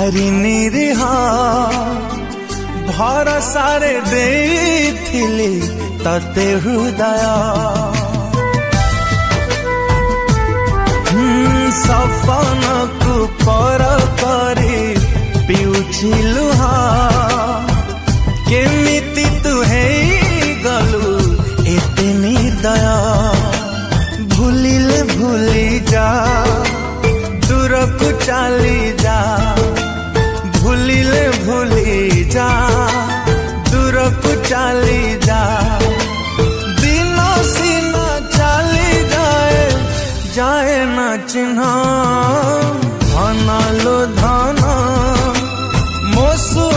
हारिनी रिहा भरसारे देथिली तते हृदय सपन को पर करी पिउछि लुहा केमिति तू है गलु एते निर्दय भूलिले भूली जा दूर को चली जा भूलिले भूली जा दूर को चली जा दिन सीना चली जाए जाए न चिन्ह धन लो धन मोसु